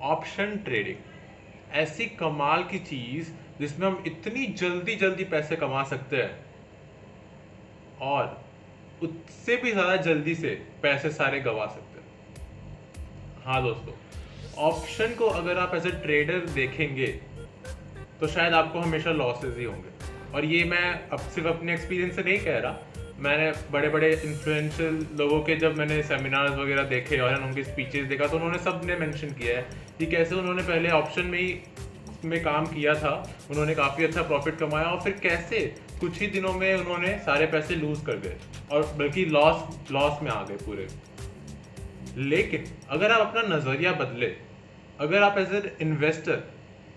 Option trading ऐसी कमाल की चीज जिसमें हम इतनी जल्दी जल्दी पैसे कमा सकते हैं और उससे भी ज्यादा जल्दी से पैसे सारे गवा सकते हैं। हाँ दोस्तों, ऑप्शन को अगर आप एज ए ट्रेडर देखेंगे तो शायद आपको हमेशा लॉसेस ही होंगे। और ये मैं अब सिर्फ अपने एक्सपीरियंस से नहीं कह रहा, मैंने बड़े बड़े इन्फ्लुएंशियल लोगों के जब मैंने सेमिनार्स वगैरह देखे और उनके स्पीचेस देखा तो उन्होंने सब ने मेंशन किया है कि कैसे उन्होंने पहले ऑप्शन में काम किया था, उन्होंने काफ़ी अच्छा प्रॉफिट कमाया और फिर कैसे कुछ ही दिनों में उन्होंने सारे पैसे लूज कर गए और बल्कि लॉस में आ गए पूरे। लेकिन अगर आप अपना नज़रिया बदले, अगर आप as a investor,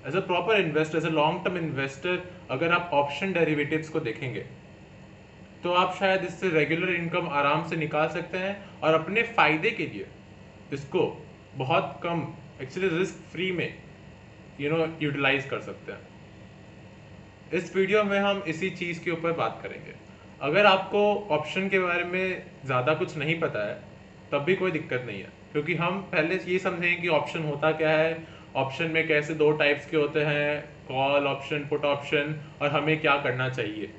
as a proper investor, as a long term investor, अगर आप ऑप्शन डेरिवेटिव्स को देखेंगे तो आप शायद इससे रेगुलर इनकम आराम से निकाल सकते हैं और अपने फायदे के लिए इसको बहुत कम एक्चुअली रिस्क फ्री में यूटिलाइज कर सकते हैं। इस वीडियो में हम इसी चीज़ के ऊपर बात करेंगे। अगर आपको ऑप्शन के बारे में ज़्यादा कुछ नहीं पता है तब भी कोई दिक्कत नहीं है, क्योंकि हम पहले ये समझेंगे कि ऑप्शन होता क्या है, ऑप्शन में कैसे दो टाइप्स के होते हैं, कॉल ऑप्शन, पुट ऑप्शन, और हमें क्या करना चाहिए।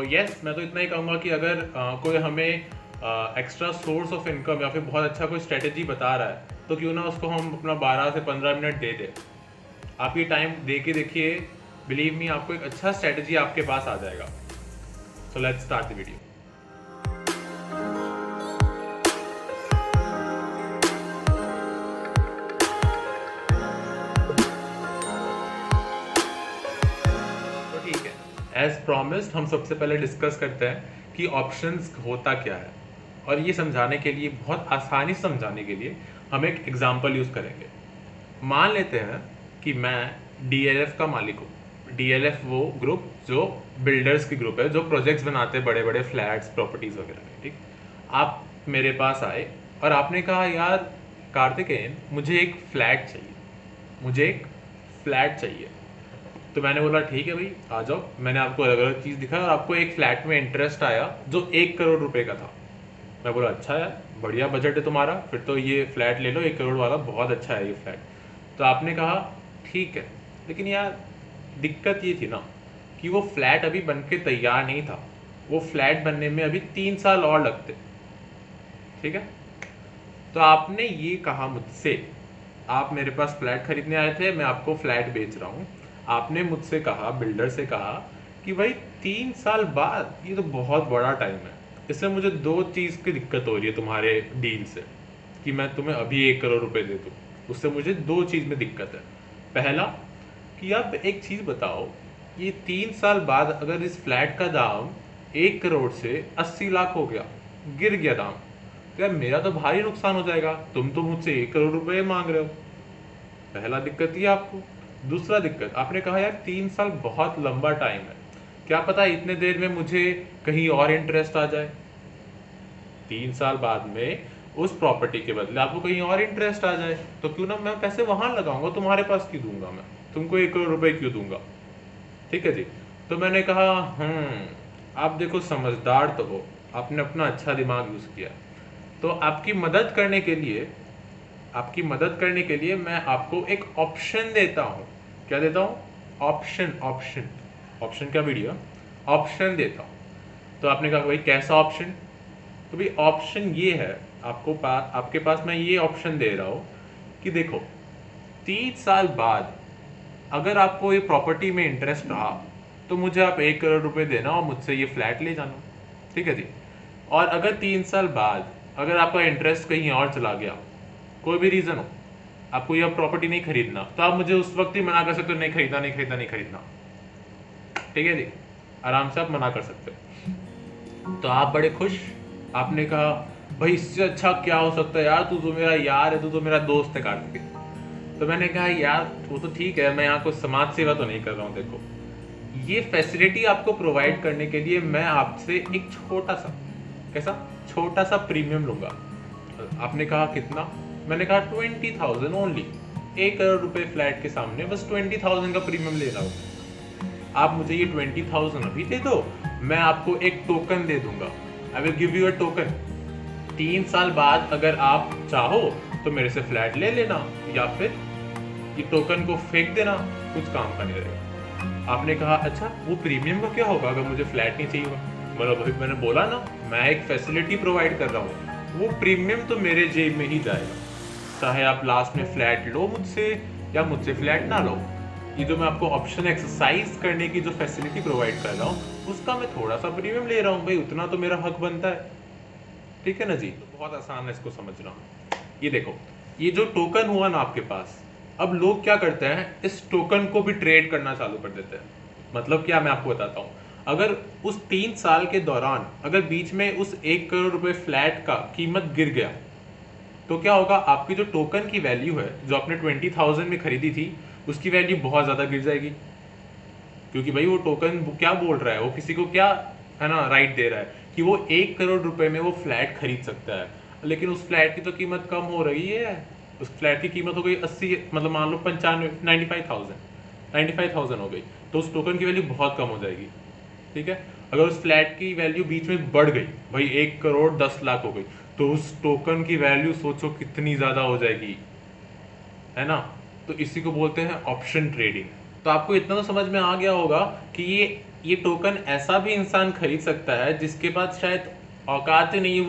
यस, मैं तो इतना ही कहूँगा कि अगर कोई हमें एक्स्ट्रा सोर्स ऑफ इनकम या फिर बहुत अच्छा कोई स्ट्रेटेजी बता रहा है तो क्यों ना उसको हम अपना 12 से 15 मिनट दे दें। आप ये टाइम दे के देखिए, बिलीव मी, आपको एक अच्छा स्ट्रेटेजी आपके पास आ जाएगा। So let's start the video. तो ठीक है, एज प्रॉमिस्ड हम सबसे पहले डिस्कस करते हैं कि ऑप्शंस होता क्या है, और ये समझाने के लिए, बहुत आसानी से समझाने के लिए हम एक एग्जांपल यूज़ करेंगे। मान लेते हैं कि मैं डीएलएफ का मालिक हूँ। डीएलएफ वो ग्रुप जो बिल्डर्स की ग्रुप है, जो प्रोजेक्ट्स बनाते हैं बड़े बड़े फ्लैट्स, प्रॉपर्टीज़ वगैरह में। ठीक, आप मेरे पास आए और आपने कहा यार कार्तिकेयन, मुझे एक फ्लैट चाहिए, मुझे एक फ्लैट चाहिए। तो मैंने बोला ठीक है भाई, आ जाओ। मैंने आपको अलग अलग चीज़ दिखाया और आपको एक फ्लैट में इंटरेस्ट आया जो 1 करोड़ रुपए का था। मैं बोला अच्छा यार, बढ़िया बजट है तुम्हारा, फिर तो ये फ्लैट ले लो, 1 करोड़ वाला, बहुत अच्छा है ये फ्लैट। तो आपने कहा ठीक है, लेकिन यार दिक्कत ये थी ना कि वो फ्लैट अभी बन के तैयार नहीं था, वो फ्लैट बनने में अभी 3 साल और लगते। ठीक है, तो आपने ये कहा मुझसे, आप मेरे पास फ्लैट खरीदने आए थे, मैं आपको फ्लैट बेच रहा हूँ। आपने मुझसे कहा, बिल्डर से कहा कि भाई 3 साल बाद, ये तो बहुत बड़ा टाइम है, इससे मुझे 2 चीज़ की दिक्कत हो रही है तुम्हारे डील से कि मैं तुम्हें अभी 1 करोड़ रुपए दे दूँ। उससे मुझे 2 चीज़ में दिक्कत है। पहला कि अब एक चीज़ बताओ, ये 3 साल बाद अगर इस फ्लैट का दाम 1 करोड़ से 80 लाख हो गया, गिर गया दाम, तो यार मेरा तो भारी नुकसान हो जाएगा। तुम तो मुझसे 1 करोड़ रुपए मांग रहे हो। पहला दिक्कत ये आपको। दूसरा दिक्कत, आपने कहा यार 3 साल बहुत लंबा टाइम है, क्या पता इतने देर में मुझे कहीं और इंटरेस्ट आ जाए। 3 साल बाद में उस प्रॉपर्टी के बदले आपको कहीं और इंटरेस्ट आ जाए, तो क्यों ना मैं पैसे वहां लगाऊंगा, तुम्हारे पास क्यों दूंगा, मैं तुमको 1 करोड़ रुपए क्यों दूंगा। ठीक है जी। तो मैंने कहा आप देखो समझदार तो हो, आपने अपना अच्छा दिमाग यूज किया, तो आपकी मदद करने के लिए, मैं आपको एक ऑप्शन देता हूँ। क्या देता हूँ? ऑप्शन। ऑप्शन, ऑप्शन क्या वीडियो, ऑप्शन देता हूँ। तो आपने कहा भाई कैसा ऑप्शन? तो भाई ऑप्शन ये है, आपके पास मैं ये ऑप्शन दे रहा हूँ कि देखो 3 साल बाद अगर आपको ये प्रॉपर्टी में इंटरेस्ट रहा तो मुझे आप 1 करोड़ रुपए देना और मुझसे ये फ्लैट ले जाना। ठीक है जी। और अगर 3 साल बाद अगर आपका इंटरेस्ट कहीं और चला गया, कोई भी रीज़न हो, आपको यह प्रॉपर्टी नहीं खरीदना, तो आप मुझे उस वक्त ही मना कर सकते हो, नहीं खरीदना, नहीं खरीदना, नहीं खरीदना। ठीक है जी, आराम से आप मना कर सकते हो। तो आप बड़े खुश, आपने कहा भाई इससे अच्छा क्या हो सकता है यार, तू तो मेरा यार है, तू तो मेरा दोस्त है कार्तिक। तो मैंने कहा यार वो तो ठीक है, मैं यहाँ कोई समाज सेवा तो नहीं कर रहा हूँ। देखो ये फैसिलिटी आपको प्रोवाइड करने के लिए मैं आपसे एक छोटा सा, कैसा छोटा सा प्रीमियम लूंगा। आपने कहा कितना? मैंने कहा 20,000 ओनली। 1 करोड़ रुपए फ्लैट के सामने बस 20,000 का प्रीमियम ले रहा हूँ। आप मुझे ये 20,000 अभी दे दो, मैं आपको एक टोकन दे दूंगा। I will give you a token. 3 साल बाद अगर आप चाहो तो मेरे से फ्लैट ले लेना, या फिर ये टोकन को फेंक देना, कुछ काम का नहीं रहेगा। आपने कहा अच्छा वो प्रीमियम का क्या होगा अगर मुझे फ्लैट नहीं चाहिए होगा? मतलब अभी मैंने बोला ना, मैं एक फैसिलिटी प्रोवाइड कर रहा हूँ, वो प्रीमियम तो मेरे जेब में ही जाएगा, चाहे आप लास्ट में फ्लैट लो मुझसे या मुझसे फ्लैट ना लो। ये जो मैं आपको ऑप्शन एक्सरसाइज करने की जो फैसिलिटी प्रोवाइड कर रहा हूँ, उसका मैं थोड़ा सा प्रीमियम ले रहा हूँ भाई, उतना तो मेरा हक बनता है। ठीक है ना जी? तो बहुत आसान है इसको समझना। ये देखो, ये जो टोकन हुआ ना आपके पास, अब लोग क्या करते हैं, इस टोकन को भी ट्रेड करना चालू कर देते हैं। मतलब क्या, मैं आपको बताता हूँ। अगर उस 3 साल के दौरान अगर बीच में उस 1 करोड़ रुपए फ्लैट का कीमत गिर गया, तो क्या होगा, आपकी जो टोकन की वैल्यू है, जो आपने 20,000 में खरीदी थी, उसकी वैल्यू बहुत ज़्यादा गिर जाएगी। क्योंकि भाई वो टोकन क्या बोल रहा है, वो किसी को क्या है ना राइट दे रहा है कि वो 1 करोड़ रुपए में वो फ्लैट खरीद सकता है। लेकिन उस फ्लैट की तो कीमत कम हो रही है, उस फ्लैट की कीमत हो गई 80, मतलब मान लो 95,000 हो गई, तो उस टोकन की वैल्यू बहुत कम हो जाएगी। ठीक है, अगर उस फ्लैट की वैल्यू बीच में बढ़ गई, भाई 1 करोड़ 10 लाख हो गई, तो उस टोकन की वैल्यू सोचो कितनी ज़्यादा हो जाएगी, है ना? तो इसी को बोलते हैं ऑप्शन ट्रेडिंग। तो आपको इतना तो समझ में आ गया होगा कि ये टोकन ऐसा भी इंसान खरीद सकता है जिसके पास शायद औकात ही नहीं है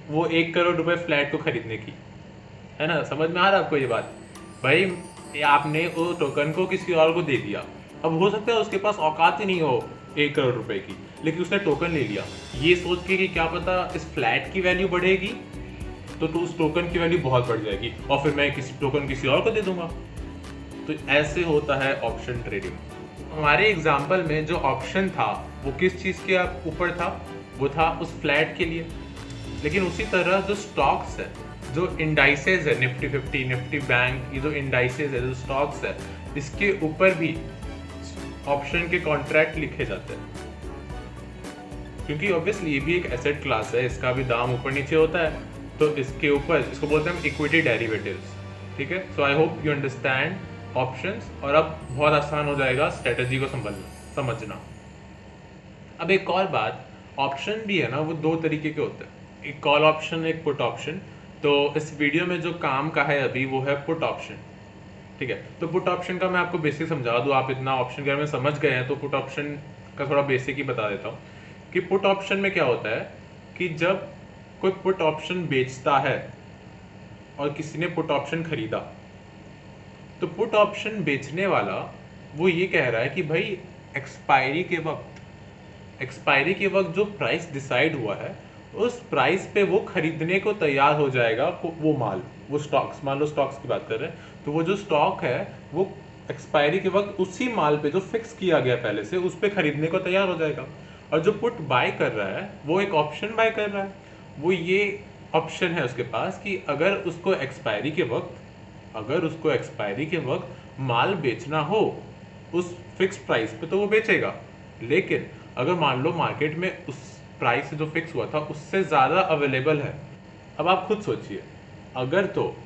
वो 1 करोड़ रुपए फ्लैट को खरीदने की, है ना? समझ में आ रहा है आपको ये बात? भाई ये आपने वो टोकन को किसी और को दे दिया, अब हो सकता है उसके पास औकात ही नहीं हो 1 करोड़ रुपए की, लेकिन उसने टोकन ले लिया ये सोच के कि क्या पता इस फ्लैट की वैल्यू बढ़ेगी, तो उस टोकन की वैल्यू बहुत बढ़ जाएगी और फिर मैं किसी टोकन किसी और को दे दूंगा। तो ऐसे होता है ऑप्शन ट्रेडिंग। हमारे एग्जाम्पल में जो ऑप्शन था वो किस चीज़ के ऊपर था, वो था उस फ्लैट के लिए। लेकिन उसी तरह जो स्टॉक्स है, जो इंडाइसेस है, निफ्टी 50, निफ्टी बैंक, ये जो इंडाइसेस है, जो स्टॉक्स है, इसके ऊपर भी ऑप्शन के कॉन्ट्रैक्ट लिखे जाते हैं, क्योंकि ऑब्वियसली ये भी एक एसेट क्लास है, इसका भी दाम ऊपर नीचे होता है, तो इसके ऊपर इसको बोलते हैं हम इक्विटी डेरिवेटिव्स। ठीक है, so I hope you understand options, और अब बहुत आसान हो जाएगा स्ट्रेटजी को समझना। अब एक और बात, ऑप्शन भी है ना, वो 2 तरीके के होते हैं, एक कॉल ऑप्शन, एक पुट ऑप्शन। तो इस वीडियो में जो काम का है अभी वो है पुट ऑप्शन। ठीक है, तो पुट ऑप्शन का मैं आपको बेसिक समझा दूँ, आप इतना ऑप्शन के बारे में समझ गए हैं तो पुट ऑप्शन का थोड़ा बेसिक ही बता देता हूँ कि पुट ऑप्शन में क्या होता है कि जब कोई पुट ऑप्शन बेचता है और किसी ने पुट ऑप्शन खरीदा, तो पुट ऑप्शन बेचने वाला वो ये कह रहा है कि भाई एक्सपायरी के वक्त जो प्राइस डिसाइड हुआ है, उस प्राइस पे वो खरीदने को तैयार हो जाएगा, वो माल, वो स्टॉक्स, मान लो स्टॉक्स की बात कर रहे हैं, तो वो जो स्टॉक है वो एक्सपायरी के वक्त उसी माल पे जो फिक्स किया गया पहले से, उस पे खरीदने को तैयार हो जाएगा। और जो पुट बाय कर रहा है वो एक ऑप्शन बाय कर रहा है, वो ये ऑप्शन है उसके पास कि अगर उसको एक्सपायरी के वक्त माल बेचना हो उस फिक्स प्राइस पे तो वो बेचेगा। लेकिन अगर मान लो मार्केट में उस प्राइस जो फिक्स हुआ था उससे ज़्यादा अवेलेबल है, अब आप खुद सोचिए, अगर तो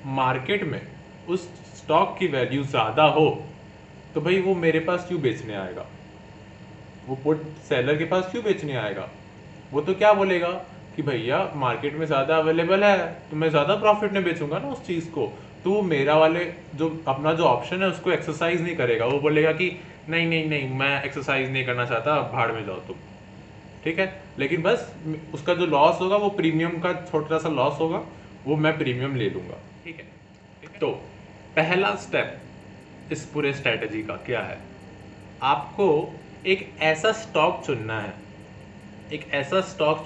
मार्केट में उस स्टॉक की वैल्यू ज़्यादा हो तो भाई वो मेरे पास क्यों बेचने आएगा, वो पुट सेलर के पास क्यों बेचने आएगा? वो तो क्या बोलेगा कि भैया मार्केट में ज़्यादा अवेलेबल है तो मैं ज़्यादा प्रॉफिट में बेचूंगा ना उस चीज़ को, तो वो मेरा वाले जो अपना जो ऑप्शन है उसको एक्सरसाइज नहीं करेगा, वो बोलेगा कि नहीं नहीं नहीं मैं एक्सरसाइज नहीं करना चाहता, भाड़ में जाओ तुम। ठीक है, लेकिन बस उसका जो लॉस होगा वो प्रीमियम का छोटा सा लॉस होगा, वो मैं प्रीमियम ले लूँगा। ठीक है, तो पहला स्टेप इस पूरे स्ट्रैटेजी का क्या है, आपको एक ऐसा स्टॉक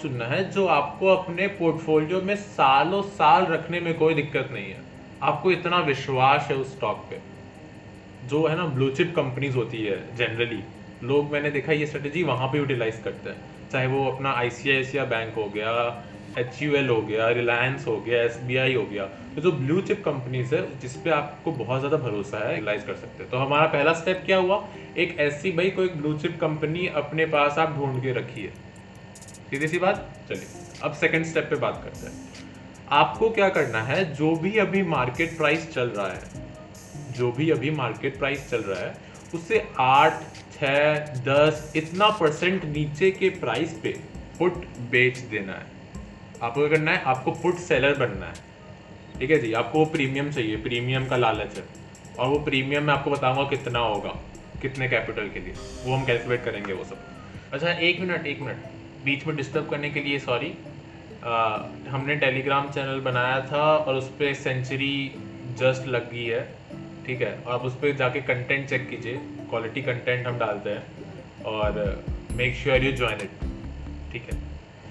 चुनना है जो आपको अपने पोर्टफोलियो में सालों साल रखने में कोई दिक्कत नहीं है, आपको इतना विश्वास है उस स्टॉक पे। जो है ना ब्लू चिप कंपनीज होती है, जनरली लोग, मैंने देखा ये स्ट्रेटेजी वहाँ पे यूटिलाइज करते हैं, चाहे वो अपना ICICI बैंक हो गया, HUL हो गया, रिलायंस हो गया, SBI हो गया, तो जो ब्लू चिप कंपनीज है जिस पे आपको बहुत ज़्यादा भरोसा है, यूटिलाइज कर सकते हैं। तो हमारा पहला स्टेप क्या हुआ, एक ऐसी भाई कोई ब्लू चिप कंपनी अपने पास आप ढूंढ के रखिए, सीधी सी बात। चलिए अब सेकंड स्टेप पे बात करते हैं। आपको क्या करना है, जो भी अभी मार्केट प्राइस चल रहा है उससे 8, 6, 10 इतना % नीचे के प्राइस पे पुट बेच देना है। आपको क्या करना है, आपको पुट सेलर बनना है। ठीक है जी, आपको वो प्रीमियम चाहिए, प्रीमियम का लालच है, और वो प्रीमियम मैं आपको बताऊंगा कितना होगा, कितने कैपिटल के लिए, वो हम कैलकुलेट करेंगे वो सब। अच्छा, एक मिनट, बीच में डिस्टर्ब करने के लिए सॉरी। हमने टेलीग्राम चैनल बनाया था और उस पर सेंचुरी जस्ट लग गई है, ठीक है, और आप उस पर जाके कंटेंट चेक कीजिए, क्वालिटी कंटेंट हम डालते हैं, और make sure you join it, ठीक है।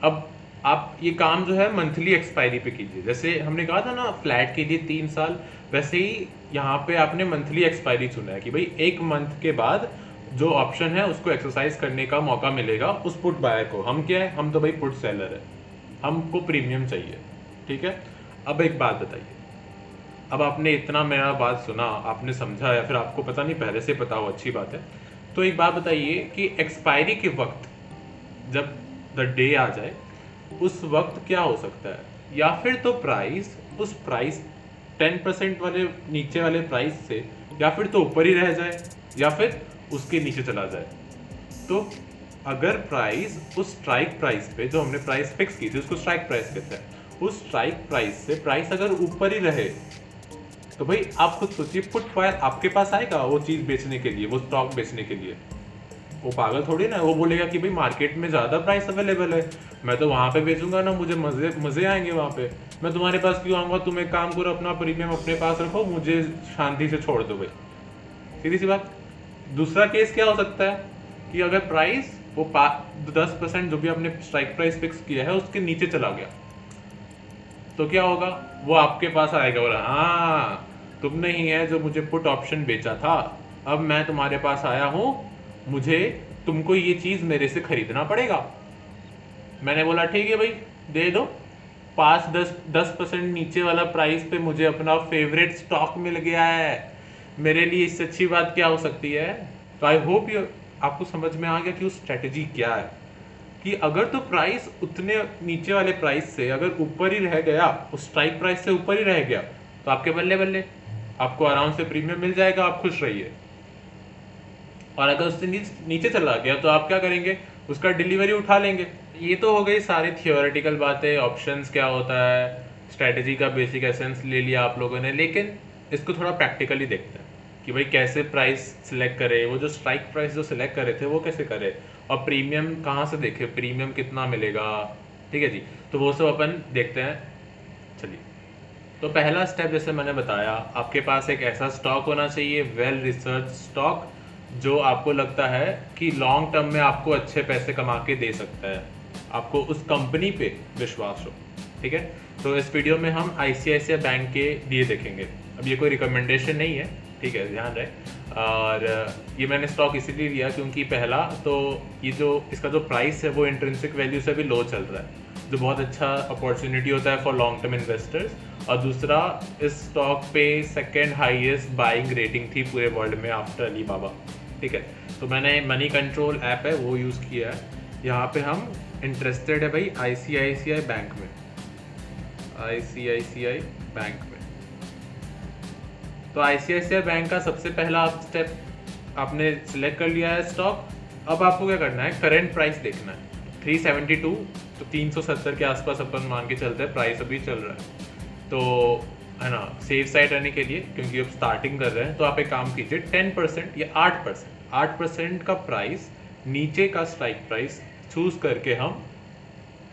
अब आप ये काम जो है मंथली एक्सपायरी पे कीजिए, जैसे हमने कहा था ना फ्लैट के लिए 3 साल, वैसे ही यहाँ पे आपने मंथली एक्सपायरी चुना है कि भाई 1 मंथ के बाद जो ऑप्शन है उसको एक्सरसाइज करने का मौका मिलेगा उस पुट बायर को। हम क्या है, हम तो भाई पुट सेलर है, हमको प्रीमियम चाहिए, ठीक है। अब एक बात बताइए, अब आपने इतना मेरा बात सुना, आपने समझा, या फिर आपको पता नहीं पहले से पता हो, अच्छी बात है। तो एक बात बताइए कि एक्सपायरी के वक्त जब द डे आ जाए उस वक्त क्या हो सकता है, या फिर तो प्राइस उस प्राइस 10% वाले नीचे वाले प्राइस से या फिर तो ऊपर ही रह जाए या फिर उसके नीचे चला जाए। तो अगर प्राइस उस स्ट्राइक प्राइस पे, जो हमने प्राइस फिक्स की थी उसको स्ट्राइक प्राइस कहते हैं, उस स्ट्राइक प्राइस से प्राइस अगर ऊपर ही रहे तो भाई आप खुद सोचिए, पुट बायर आपके पास आएगा वो चीज़ बेचने के लिए, वो स्टॉक बेचने के लिए। वो पागल थोड़ी ना, वो बोलेगा कि भाई मार्केट में ज़्यादा प्राइस अवेलेबल है, मैं तो वहाँ पे बेचूंगा ना, मुझे मज़े आएंगे वहाँ पे, मैं तुम्हारे पास क्यों आऊँगा, तुम एक काम करो अपना प्रीमियम अपने पास रखो, मुझे शांति से छोड़ दो भाई, सीधी सी बात। दूसरा केस क्या हो सकता है कि अगर प्राइस वो 10% जो भी आपने स्ट्राइक प्राइस फिक्स किया है उसके नीचे चला गया, तो क्या होगा, वो आपके पास आएगा और हाँ तुमने ही है जो मुझे पुट ऑप्शन बेचा था, अब मैं तुम्हारे पास आया हूँ, मुझे तुमको ये चीज़ मेरे से खरीदना पड़ेगा। मैंने बोला ठीक है भाई दे दो, 5-10% नीचे वाला प्राइस पे मुझे अपना फेवरेट स्टॉक मिल गया है, मेरे लिए इससे अच्छी बात क्या हो सकती है। तो आई होप यू आपको समझ में आ गया कि उस स्ट्रेटजी क्या है, कि अगर तो प्राइस उतने नीचे वाले प्राइस से अगर ऊपर ही रह गया, उस स्ट्राइक प्राइस से ऊपर ही रह गया, तो आपके बल्ले बल्ले, आपको आराम से प्रीमियम मिल जाएगा, आप खुश रहिए। और अगर उससे नीचे चला गया तो आप क्या करेंगे, उसका डिलीवरी उठा लेंगे। ये तो हो गई सारी थियोरेटिकल बातें, ऑप्शंस क्या होता है, स्ट्रेटजी का बेसिक एसेंस ले लिया आप लोगों ने, लेकिन इसको थोड़ा प्रैक्टिकली देखते हैं कि भाई कैसे प्राइस सिलेक्ट करे, वो जो स्ट्राइक प्राइस जो सिलेक्ट करे थे वो कैसे करे, और प्रीमियम कहाँ से देखे, प्रीमियम कितना मिलेगा, ठीक है जी। तो वो सब अपन देखते हैं, चलिए। तो पहला स्टेप जैसे मैंने बताया, आपके पास एक ऐसा स्टॉक होना चाहिए, वेल रिसर्च स्टॉक, जो आपको लगता है कि लॉन्ग टर्म में आपको अच्छे पैसे कमा के दे सकता है, आपको उस कंपनी पे विश्वास हो, ठीक है। तो इस वीडियो में हम ICICI बैंक के लिए देखेंगे, अब ये कोई रिकमेंडेशन नहीं है, ठीक है, ध्यान रहे। और ये मैंने स्टॉक इसीलिए लिया क्योंकि पहला तो ये जो इसका जो प्राइस है वो इंट्रिंसिक वैल्यू से भी लो चल रहा है, जो बहुत अच्छा अपॉर्चुनिटी होता है फॉर लॉन्ग टर्म इन्वेस्टर्स। और दूसरा, इस स्टॉक पे सेकेंड हाईएस्ट बाइंग रेटिंग थी पूरे वर्ल्ड में आफ्टर अलीबाबा, ठीक है। तो मैंने मनी कंट्रोल ऐप है वो यूज़ किया है। यहाँ पे हम इंटरेस्टेड है भाई ICICI बैंक में, ICICI बैंक में। तो ICICI बैंक का सबसे पहला स्टेप आपने सिलेक्ट कर लिया है स्टॉक। अब आपको क्या करना है, करंट प्राइस देखना है, 372, तो 370 के आसपास अपन मान के चलते हैं प्राइस अभी चल रहा है, तो है ना, सेफ साइड रहने के लिए, क्योंकि अब स्टार्टिंग कर रहे हैं। तो आप एक काम कीजिए, 10% या 8% का प्राइस नीचे का स्ट्राइक प्राइस चूज करके हम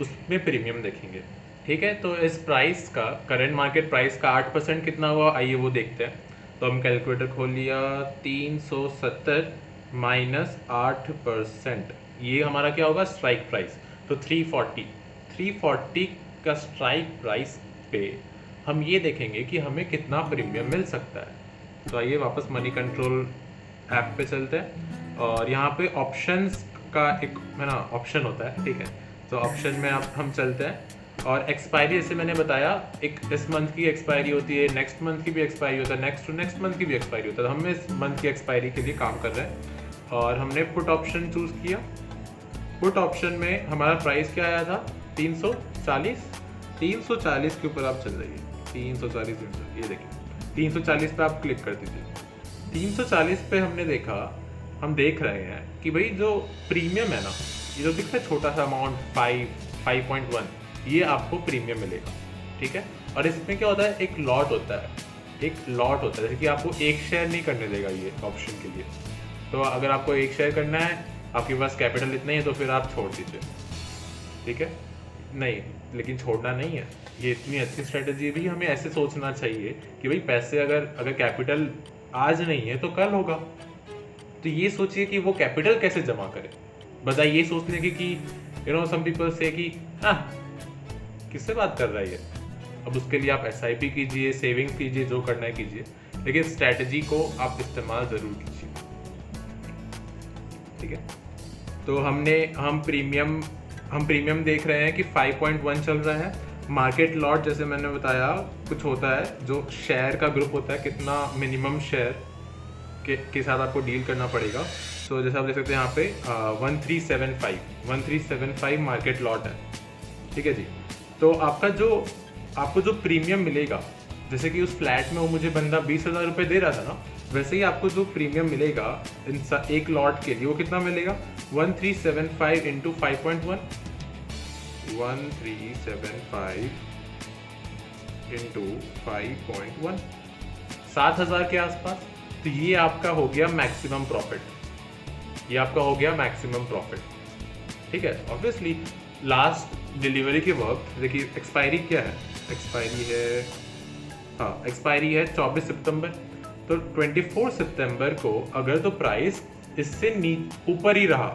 उसमें प्रीमियम देखेंगे, ठीक है। तो इस प्राइस का, करंट मार्केट प्राइस का 8% कितना हुआ, आइए वो देखते हैं। तो हम कैलकुलेटर खोल लिया, 370 माइनस 8%, ये हमारा क्या होगा, स्ट्राइक प्राइस, तो 340 का स्ट्राइक प्राइस पे हम ये देखेंगे कि हमें कितना प्रीमियम मिल सकता है। तो आइए वापस मनी कंट्रोल ऐप पे चलते हैं, और यहाँ पे ऑप्शंस का एक है ना ऑप्शन होता है, ठीक है। तो ऑप्शन में आप हम चलते हैं, और एक्सपायरी जैसे मैंने बताया, एक इस मंथ की एक्सपायरी होती है, नेक्स्ट मंथ की भी एक्सपायरी होता है, नेक्स्ट टू नेक्स्ट मंथ की भी एक्सपायरी होता है। तो हम इस मंथ की एक्सपायरी के लिए काम कर रहे हैं, और हमने पुट ऑप्शन चूज़ किया। पुट ऑप्शन में हमारा प्राइस क्या आया था, 340 के ऊपर आप चल रही है, 340, ये देखिए 340 पे आप क्लिक कर दीजिए। 340 पे हमने देखा, हम देख रहे हैं कि भाई जो प्रीमियम है ना, ये जो दिखता है छोटा सा अमाउंट 5.1, ये आपको प्रीमियम मिलेगा, ठीक है। और इसमें क्या होता है, एक लॉट होता है, जैसे कि आपको एक शेयर नहीं करने देगा ये ऑप्शन के लिए। तो अगर आपको एक शेयर करना है, आपके पास कैपिटल इतना ही है, तो फिर आप छोड़ दीजिए, ठीक है। नहीं, लेकिन छोड़ना नहीं है, ये इतनी अच्छी स्ट्रेटजी भी हमें ऐसे सोचना चाहिए कि भाई पैसे अगर कैपिटल आज नहीं है तो कल होगा। तो ये सोचिए कि वो कैपिटल कैसे जमा करे, बजाय ये सोचने की सम पीपल से कि हाँ किससे बात कर रहा है ये। अब उसके लिए आप SIP कीजिए, सेविंग्स कीजिए, जो करना है कीजिए, लेकिन स्ट्रैटेजी को आप इस्तेमाल ज़रूर कीजिए, ठीक है। तो हम प्रीमियम देख रहे हैं कि 5.1 चल रहा है। मार्केट लॉट जैसे मैंने बताया कुछ होता है जो शेयर का ग्रुप होता है, कितना मिनिमम शेयर के साथ आपको डील करना पड़ेगा। तो जैसे आप देख सकते हैं यहाँ पे 1375 मार्केट लॉट है, ठीक है जी। तो आपको जो प्रीमियम मिलेगा, जैसे कि उस फ्लैट में वो मुझे बंदा 20,000 रुपये दे रहा था ना, वैसे ही आपको जो प्रीमियम मिलेगा एक लॉट के लिए वो कितना मिलेगा, 1375 इंटू 5.1, 1375 इंटू 5.1, 7,000 के आसपास। तो ये आपका हो गया मैक्सिमम प्रॉफिट, ठीक है। ऑब्वियसली लास्ट डिलीवरी के वक्त देखिए एक्सपायरी क्या है, एक्सपायरी है 24 सितंबर। तो 24 सितंबर को अगर तो प्राइस इससे ऊपर ही रहा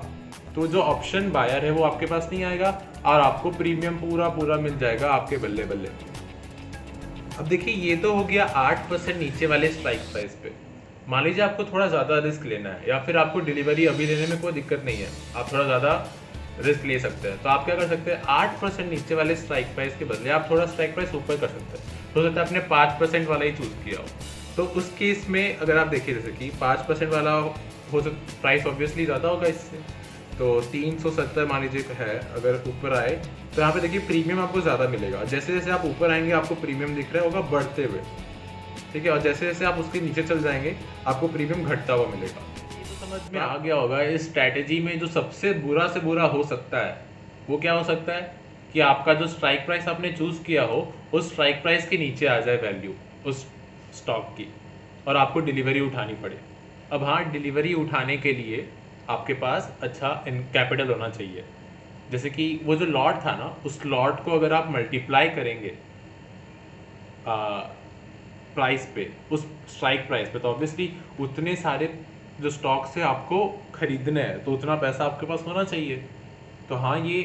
तो जो ऑप्शन बायर है वो आपके पास नहीं आएगा और आपको प्रीमियम पूरा मिल जाएगा आपके बल्ले बल्ले। अब देखिए ये तो हो गया 8% नीचे वाले स्ट्राइक प्राइस पे। मान लीजिए आपको थोड़ा ज़्यादा रिस्क लेना है या फिर आपको डिलीवरी अभी लेने में कोई दिक्कत नहीं है, आप थोड़ा ज़्यादा रिस्क ले सकते हैं। तो आप क्या कर सकते हैं, 8% नीचे वाले स्ट्राइक प्राइस के बदले आप थोड़ा स्ट्राइक प्राइस ऊपर कर सकते हैं। हो सकता है आपने 5% वाला ही चूज़ किया हो, तो उस केस में अगर आप देखिए जैसे कि 5% वाला हो सकता प्राइस ऑब्वियसली ज़्यादा होगा इससे, तो 370 मान लीजिए है, अगर ऊपर आए तो यहाँ पे देखिए प्रीमियम आपको ज़्यादा मिलेगा। जैसे जैसे आप ऊपर आएंगे आपको प्रीमियम दिख रहा होगा बढ़ते हुए, ठीक है, और जैसे जैसे आप उसके नीचे चल जाएंगे आपको प्रीमियम घटता हुआ मिलेगा। ये तो समझ में आ गया होगा। इस स्ट्रैटेजी में जो सबसे बुरा से बुरा हो सकता है वो क्या हो सकता है कि आपका जो स्ट्राइक प्राइस आपने चूज़ किया हो उस स्ट्राइक प्राइस के नीचे आ जाए वैल्यू उस स्टॉक की और आपको डिलीवरी उठानी पड़े। अब हाँ, डिलीवरी उठाने के लिए आपके पास अच्छा कैपिटल होना चाहिए। जैसे कि वो जो लॉट था ना, उस लॉट को अगर आप मल्टीप्लाई करेंगे प्राइस पे, उस स्ट्राइक प्राइस पे, तो ऑब्वियसली उतने सारे जो स्टॉक्स है आपको खरीदने हैं, तो उतना पैसा आपके पास होना चाहिए। तो हाँ, ये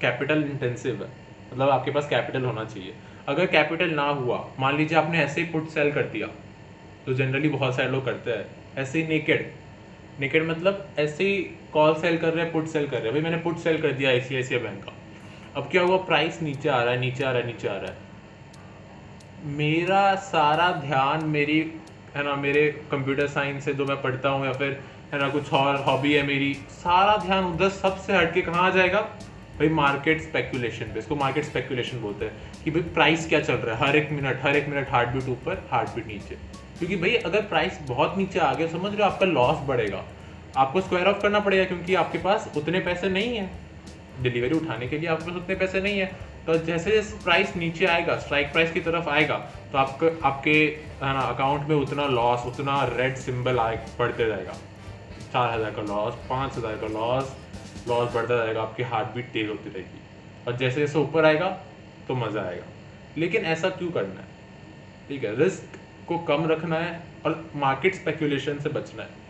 कैपिटल इंटेंसिव है, मतलब आपके पास कैपिटल होना चाहिए। अगर कैपिटल ना हुआ, मान लीजिए आपने ऐसे ही पुट सेल कर दिया, तो जनरली बहुत सारे लोग करते हैं ऐसे ही नेकेड मतलब ऐसे ही कॉल सेल कर रहे हैं, पुट सेल कर रहे हैं। भाई मैंने पुट सेल कर दिया ICICI बैंक का, अब क्या हुआ, प्राइस नीचे आ रहा है, मेरा सारा ध्यान मेरे कंप्यूटर साइंस से जो मैं पढ़ता हूँ या फिर है ना कुछ और हॉबी है मेरी, सारा ध्यान उधर सबसे हट के कहाँ आ जाएगा भाई, मार्केट स्पेकुलेशन पे। इसको मार्केट स्पेकुलेशन बोलते हैं कि भाई प्राइस क्या चल रहा है, हर एक मिनट हार्ट बीट ऊपर हार्ट बीट नीचे। क्योंकि भाई अगर प्राइस बहुत नीचे आ गया, समझ रहे हो, आपका लॉस बढ़ेगा, आपको स्क्वायर ऑफ करना पड़ेगा क्योंकि आपके पास उतने पैसे नहीं है डिलीवरी उठाने के लिए, आपके पास उतने पैसे नहीं है। तो जैसे जैसे प्राइस नीचे आएगा, स्ट्राइक प्राइस की तरफ आएगा, तो आपके है ना अकाउंट में उतना लॉस, उतना रेड सिंबल बढ़ते जाएगा, 4,000 का लॉस, 5,000 का लॉस बढ़ता जाएगा, आपकी हार्ट बीट तेज होती रहेगी। और जैसे जैसे ऊपर आएगा तो मज़ा आएगा। लेकिन ऐसा क्यों करना है, ठीक है, रिस्क को कम रखना है और मार्केट स्पेकुलेशन से बचना है।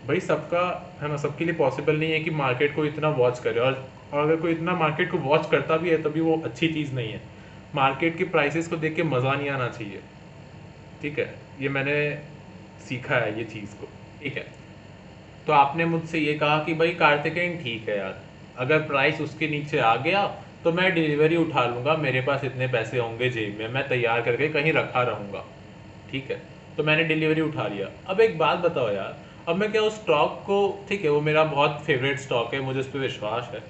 भाई सबका है ना, सबके लिए पॉसिबल नहीं है कि मार्केट को इतना वॉच करे, और अगर कोई इतना मार्केट को वॉच करता भी है तभी वो अच्छी चीज़ नहीं है। मार्केट की प्राइसेस को देख के मज़ा नहीं आना चाहिए, ठीक है, ये मैंने सीखा है ये चीज़ को, ठीक है। तो आपने मुझसे ये कहा कि भाई कार्तिकेयन ठीक है यार, अगर प्राइस उसके नीचे आ गया तो मैं डिलीवरी उठा लूँगा, मेरे पास इतने पैसे होंगे जेब में, मैं तैयार करके कहीं रखा रहूँगा, ठीक है। तो मैंने डिलीवरी उठा लिया। अब एक बात बताओ यार, अब मैं क्या उस स्टॉक को, ठीक है वो मेरा बहुत फेवरेट स्टॉक है, मुझे उस पर विश्वास है,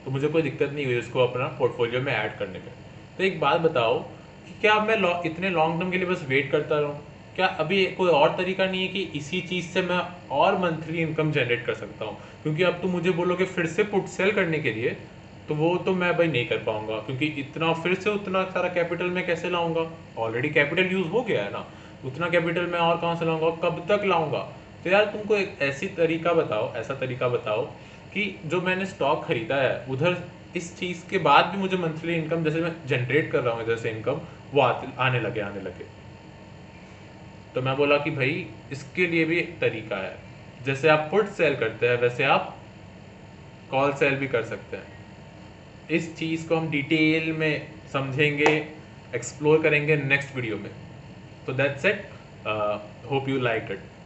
तो मुझे कोई दिक्कत नहीं हुई उसको अपना पोर्टफोलियो में ऐड करने में। तो एक बात बताओ कि क्या अब मैं इतने लॉन्ग टर्म के लिए बस वेट करता रहूँ? क्या अभी कोई और तरीका नहीं है कि इसी चीज़ से मैं और मंथली इनकम जनरेट कर सकता हूँ? क्योंकि अब तुम मुझे बोलोगे फिर से पुट सेल करने के लिए, तो वो तो मैं भाई नहीं कर पाऊंगा, क्योंकि इतना फिर से उतना सारा कैपिटल मैं कैसे लाऊंगा? ऑलरेडी कैपिटल यूज हो गया है ना, उतना कैपिटल मैं और कहाँ से लाऊंगा, कब तक लाऊंगा? तो यार तुमको एक ऐसा तरीका बताओ कि जो मैंने स्टॉक खरीदा है उधर इस चीज़ के बाद भी मुझे मंथली इनकम, जैसे मैं जनरेट कर रहा हूँ इधर से इनकम, वो आने लगे। तो मैं बोला कि भाई इसके लिए भी एक तरीका है, जैसे आप पुट सेल करते हैं वैसे आप कॉल सेल भी कर सकते हैं। इस चीज़ को हम डिटेल में समझेंगे, एक्सप्लोर करेंगे नेक्स्ट वीडियो में। तो that's it, hope you like it.